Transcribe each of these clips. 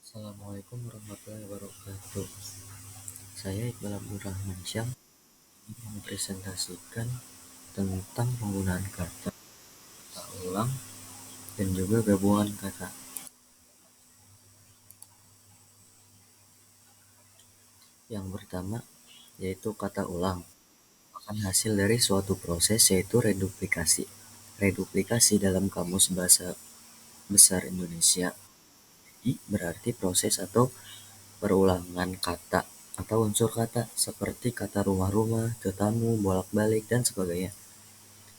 Assalamualaikum warahmatullahi wabarakatuh. Saya Iqbal Abdul Rahman Syam mempresentasikan tentang penggunaan kata ulang dan juga gabungan kata. Yang pertama yaitu kata ulang, merupakan hasil dari suatu proses yaitu reduplikasi. Reduplikasi dalam Kamus Bahasa Besar Indonesia berarti proses atau perulangan kata atau unsur kata seperti kata rumah-rumah, tetamu, bolak-balik, dan sebagainya.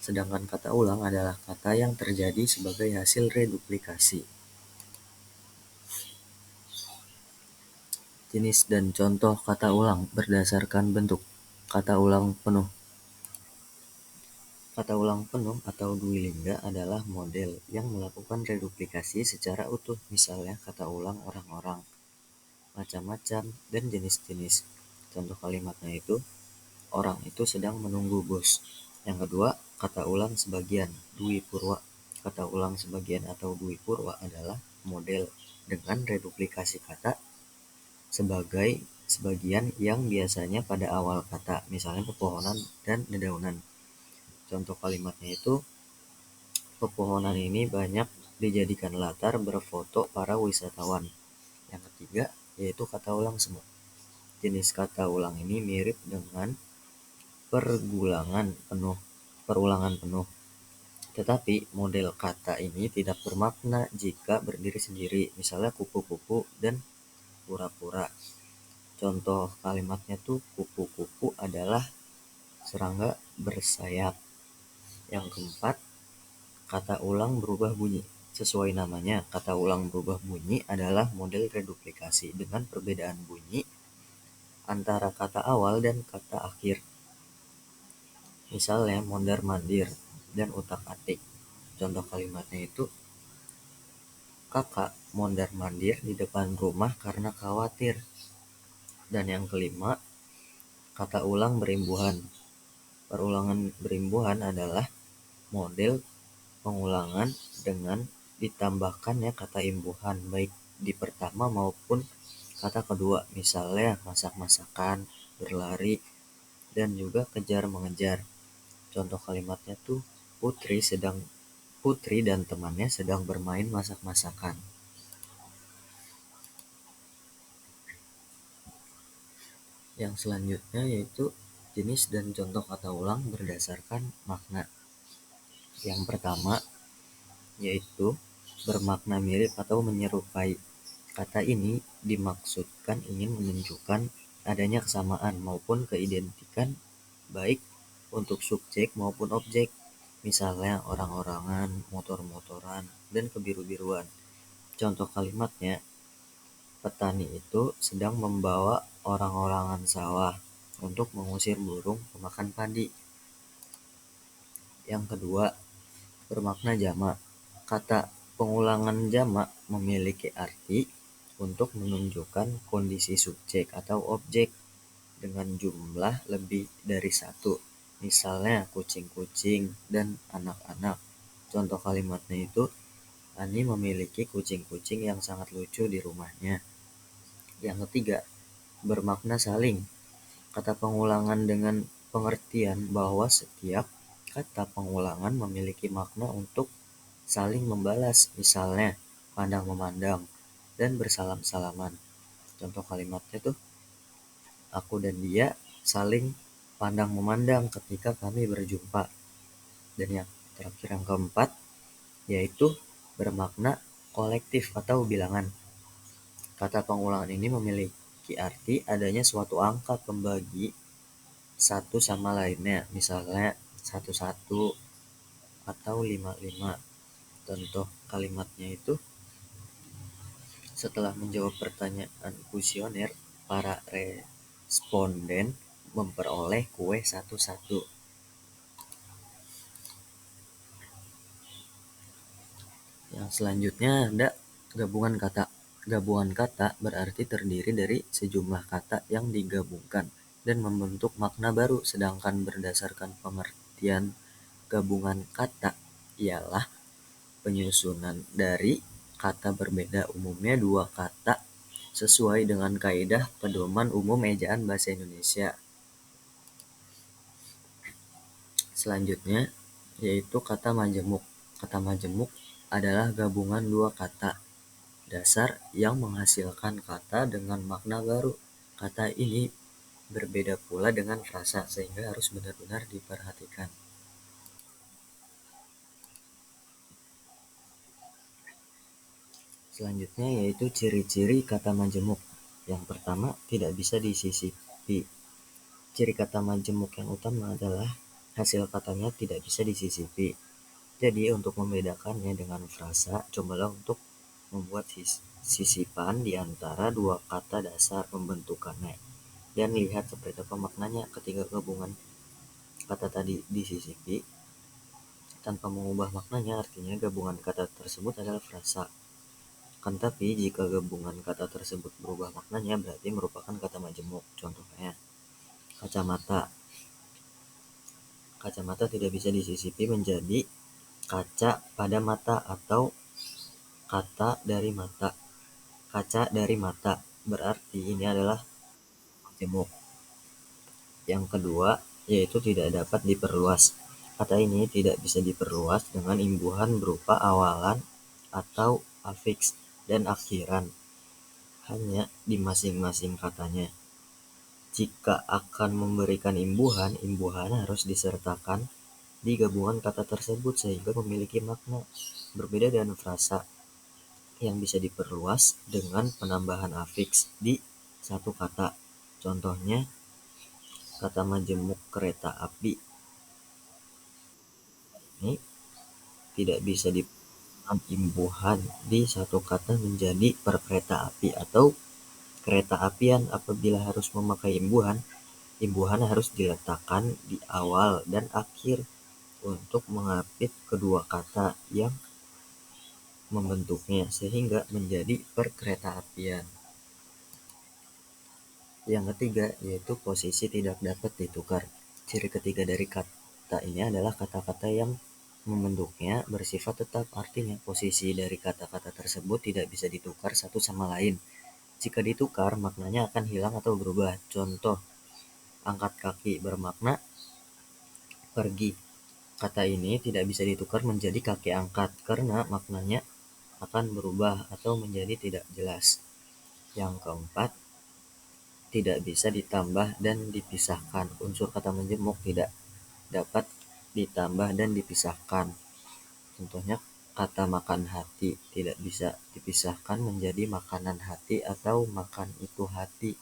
Sedangkan kata ulang adalah kata yang terjadi sebagai hasil reduplikasi. Jenis dan contoh kata ulang berdasarkan bentuk. Kata ulang penuh. Kata ulang penuh atau dwilingga adalah model yang melakukan reduplikasi secara utuh. Misalnya kata ulang orang-orang, macam-macam, dan jenis-jenis. Contoh kalimatnya itu, orang itu sedang menunggu bus. Yang kedua, kata ulang sebagian, dwipurwa. Kata ulang sebagian atau dwipurwa adalah model dengan reduplikasi kata sebagai sebagian yang biasanya pada awal kata, misalnya pepohonan dan dedaunan. Contoh kalimatnya itu, pepohonan ini banyak dijadikan latar berfoto para wisatawan. Yang ketiga, yaitu kata ulang semu. Jenis kata ulang ini mirip dengan perulangan penuh. Tetapi model kata ini tidak bermakna jika berdiri sendiri, misalnya kupu-kupu dan pura-pura. Contoh kalimatnya tuh kupu-kupu adalah serangga bersayap. Yang keempat, kata ulang berubah bunyi. Sesuai namanya, kata ulang berubah bunyi adalah model reduplikasi dengan perbedaan bunyi antara kata awal dan kata akhir. Misalnya mondar-mandir dan utak-atik. Contoh kalimatnya itu, kakak mondar-mandir di depan rumah karena khawatir. Dan yang kelima, kata ulang berimbuhan. Perulangan berimbuhan adalah model pengulangan dengan ditambahkannya kata imbuhan baik di pertama maupun kata kedua. Misalnya masak-masakan, berlari, dan juga kejar-mengejar. Contoh kalimatnya tuh, Putri dan temannya sedang bermain masak-masakan. Yang selanjutnya yaitu jenis dan contoh kata ulang berdasarkan makna. Yang pertama yaitu bermakna mirip atau menyerupai. Kata ini dimaksudkan ingin menunjukkan adanya kesamaan maupun keidentikan baik untuk subjek maupun objek. Misalnya orang-orangan, motor-motoran, dan kebiru-biruan. Contoh kalimatnya, petani itu sedang membawa orang-orangan sawah untuk mengusir burung pemakan padi. Yang kedua, bermakna jamak. Kata pengulangan jamak memiliki arti untuk menunjukkan kondisi subjek atau objek dengan jumlah lebih dari satu. Misalnya kucing-kucing dan anak-anak. Contoh kalimatnya itu, Ani memiliki kucing-kucing yang sangat lucu di rumahnya. Yang ketiga, bermakna saling. Kata pengulangan dengan pengertian bahwa setiap kata pengulangan memiliki makna untuk saling membalas, misalnya pandang-memandang dan bersalam-salaman. Contoh kalimatnya tuh, aku dan dia saling pandang-memandang ketika kami berjumpa. Dan yang terakhir yang keempat, yaitu bermakna kolektif atau bilangan. Kata pengulangan ini memiliki arti adanya suatu angka pembagi satu sama lainnya, misalnya 11 atau 55. Contoh kalimatnya itu, setelah menjawab pertanyaan kuesioner, para responden memperoleh kue satu-satu. Yang selanjutnya ada gabungan kata. Gabungan kata berarti terdiri dari sejumlah kata yang digabungkan dan membentuk makna baru, sedangkan berdasarkan pengertian gabungan kata ialah penyusunan dari kata berbeda, umumnya dua kata sesuai dengan kaidah pedoman umum ejaan bahasa Indonesia. Selanjutnya yaitu kata majemuk. Kata majemuk adalah gabungan dua kata dasar yang menghasilkan kata dengan makna baru. Kata ini berbeda pula dengan frasa sehingga harus benar-benar diperhatikan. Selanjutnya yaitu ciri-ciri kata majemuk. Yang pertama, tidak bisa disisipi. Ciri kata majemuk yang utama adalah hasil katanya tidak bisa disisipi. Jadi untuk membedakannya dengan frasa, cobalah untuk membuat sisipan di antara dua kata dasar pembentukannya dan lihat seperti apa maknanya ketika gabungan kata tadi disisipi tanpa mengubah maknanya, artinya gabungan kata tersebut adalah frasa. Kan tapi jika gabungan kata tersebut berubah maknanya berarti merupakan kata majemuk. Contohnya, kacamata. Kacamata tidak bisa disisipi menjadi kaca pada mata atau kata dari mata. Kaca dari mata berarti ini adalah majemuk. Yang kedua yaitu tidak dapat diperluas. Kata ini tidak bisa diperluas dengan imbuhan berupa awalan atau afiks dan akhiran hanya di masing-masing katanya. Jika akan memberikan imbuhan, imbuhan harus disertakan di gabungan kata tersebut sehingga memiliki makna. Berbeda dengan frasa yang bisa diperluas dengan penambahan afiks di satu kata. Contohnya, kata majemuk kereta api ini tidak bisa diperluas imbuhan di satu kata menjadi perkereta api atau kereta apian. Apabila harus memakai imbuhan, imbuhan harus diletakkan di awal dan akhir untuk mengapit kedua kata yang membentuknya sehingga menjadi perkeretaapian. Yang ketiga yaitu posisi tidak dapat ditukar. Ciri ketiga dari kata ini adalah kata-kata yang membentuknya bersifat tetap, artinya posisi dari kata-kata tersebut tidak bisa ditukar satu sama lain. Jika ditukar, maknanya akan hilang atau berubah. Contoh, angkat kaki bermakna pergi. Kata ini tidak bisa ditukar menjadi kaki angkat karena maknanya akan berubah atau menjadi tidak jelas. Yang keempat, tidak bisa ditambah dan dipisahkan. Unsur kata majemuk tidak dapat ditambah dan dipisahkan. Contohnya kata makan hati tidak bisa dipisahkan menjadi makanan hati atau makan itu hati.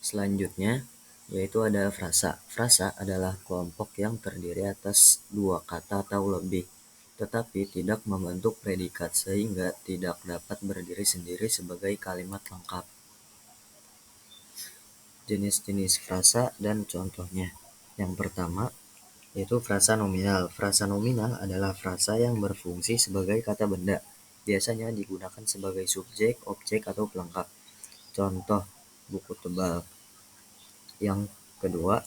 Selanjutnya yaitu ada frasa. Frasa adalah kelompok yang terdiri atas dua kata atau lebih, tetapi tidak membentuk predikat sehingga tidak dapat berdiri sendiri sebagai kalimat lengkap. Jenis-jenis frasa dan contohnya. Yang pertama yaitu frasa nominal. Frasa nominal adalah frasa yang berfungsi sebagai kata benda. Biasanya digunakan sebagai subjek, objek, atau pelengkap. Contoh, buku tebal. Yang kedua,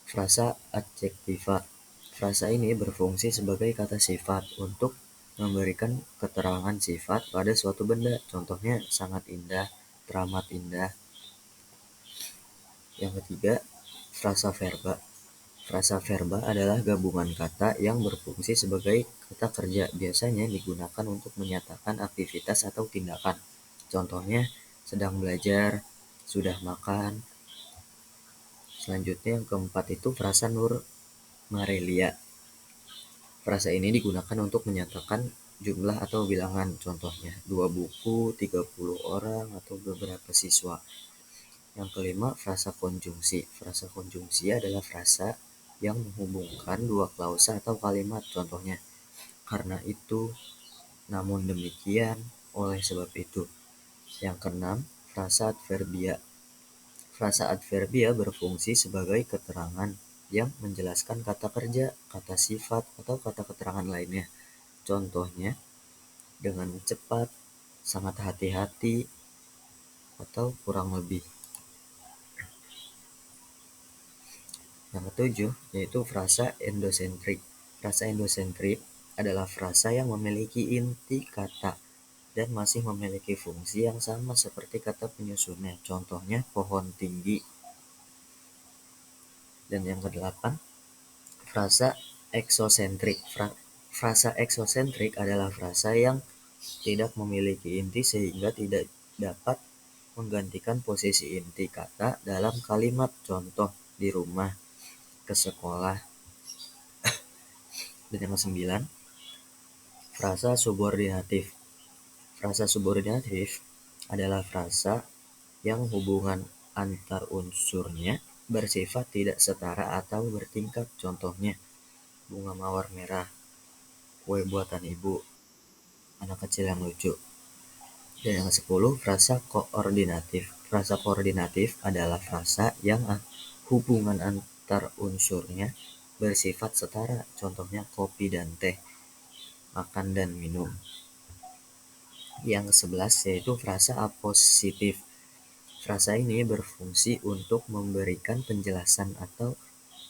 frasa adjektiva. Frasa ini berfungsi sebagai kata sifat untuk memberikan keterangan sifat pada suatu benda. Contohnya sangat indah, teramat indah. Yang ketiga, frasa verba. Frasa verba adalah gabungan kata yang berfungsi sebagai kata kerja. Biasanya digunakan untuk menyatakan aktivitas atau tindakan. Contohnya sedang belajar, sudah makan. Selanjutnya yang keempat itu frasa nur Marelia. Frasa ini digunakan untuk menyatakan jumlah atau bilangan, contohnya 2 buku, 30 orang, atau beberapa siswa. Yang kelima, frasa konjungsi. Frasa konjungsi adalah frasa yang menghubungkan dua klausa atau kalimat, contohnya karena itu, namun demikian, oleh sebab itu. Yang keenam, frasa adverbia. Frasa adverbia berfungsi sebagai keterangan yang menjelaskan kata kerja, kata sifat, atau kata keterangan lainnya. Contohnya, dengan cepat, sangat hati-hati, atau kurang lebih. Yang ketujuh, yaitu frasa endosentrik. Frasa endosentrik adalah frasa yang memiliki inti kata dan masih memiliki fungsi yang sama seperti kata penyusunnya. Contohnya pohon tinggi. Dan yang kedelapan, frasa eksosentrik. Frasa eksosentrik adalah frasa yang tidak memiliki inti sehingga tidak dapat menggantikan posisi inti kata dalam kalimat. Contoh di rumah, ke sekolah. Dan yang kesembilan, frasa subordinatif. Frasa subordinatif adalah frasa yang hubungan antar unsurnya bersifat tidak setara atau bertingkat. Contohnya, bunga mawar merah, kue buatan ibu, anak kecil yang lucu. Dan yang ke-10, frasa koordinatif. Frasa koordinatif adalah frasa yang hubungan antar unsurnya bersifat setara. Contohnya kopi dan teh, makan dan minum. Yang ke-11 yaitu frasa apositif. Frasa ini berfungsi untuk memberikan penjelasan atau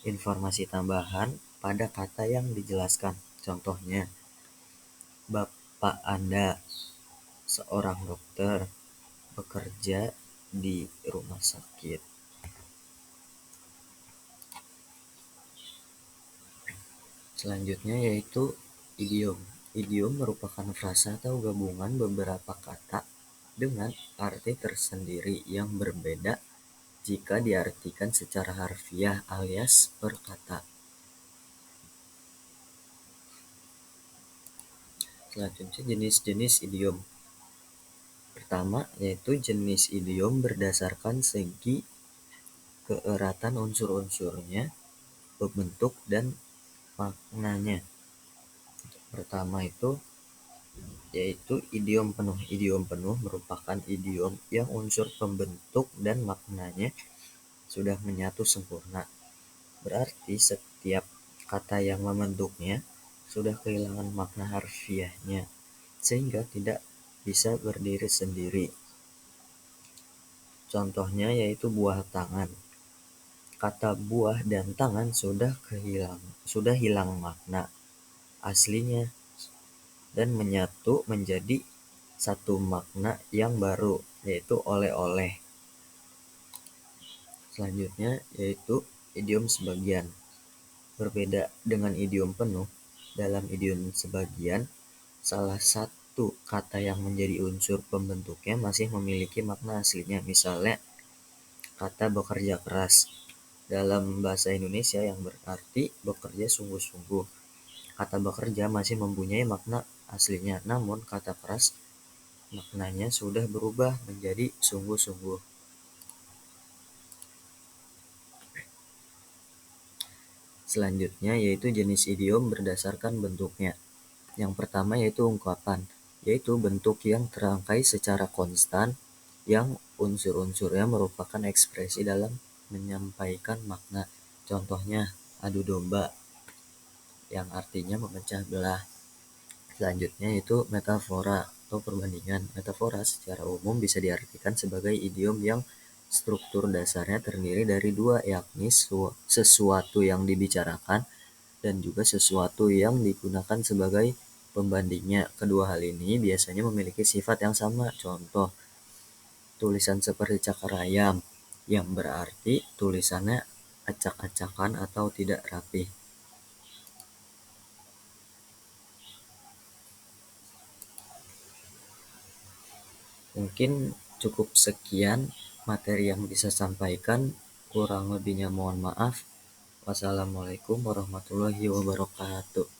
informasi tambahan pada kata yang dijelaskan. Contohnya, Bapak Anda seorang dokter bekerja di rumah sakit. Selanjutnya yaitu idiom. Idiom merupakan frasa atau gabungan beberapa kata dengan arti tersendiri yang berbeda jika diartikan secara harfiah alias per kata. Selanjutnya jenis-jenis idiom. Pertama yaitu jenis idiom berdasarkan segi keeratan unsur-unsurnya, bentuk dan maknanya. Pertama itu yaitu idiom penuh. Idiom penuh merupakan idiom yang unsur pembentuk dan maknanya sudah menyatu sempurna. Berarti setiap kata yang membentuknya sudah kehilangan makna harfiahnya sehingga tidak bisa berdiri sendiri. Contohnya yaitu buah tangan. Kata buah dan tangan sudah hilang makna aslinya dan menyatu menjadi satu makna yang baru, yaitu oleh-oleh. Selanjutnya yaitu idiom sebagian. Berbeda dengan idiom penuh, dalam idiom sebagian, salah satu kata yang menjadi unsur pembentuknya masih memiliki makna aslinya. Misalnya, kata bekerja keras dalam bahasa Indonesia yang berarti bekerja sungguh-sungguh. Kata bekerja masih mempunyai makna aslinya, namun kata keras maknanya sudah berubah menjadi sungguh-sungguh. Selanjutnya yaitu jenis idiom berdasarkan bentuknya. Yang pertama yaitu ungkapan, yaitu bentuk yang terangkai secara konstan yang unsur-unsurnya merupakan ekspresi dalam menyampaikan makna. Contohnya adu domba yang artinya memecah belah. Selanjutnya yaitu metafora atau perbandingan. Metafora secara umum bisa diartikan sebagai idiom yang struktur dasarnya terdiri dari dua, yakni sesuatu yang dibicarakan dan juga sesuatu yang digunakan sebagai pembandingnya. Kedua hal ini biasanya memiliki sifat yang sama. Contoh, tulisan seperti cakar ayam yang berarti tulisannya acak-acakan atau tidak rapi. Mungkin cukup sekian materi yang bisa sampaikan, kurang lebihnya mohon maaf. Wassalamualaikum warahmatullahi wabarakatuh.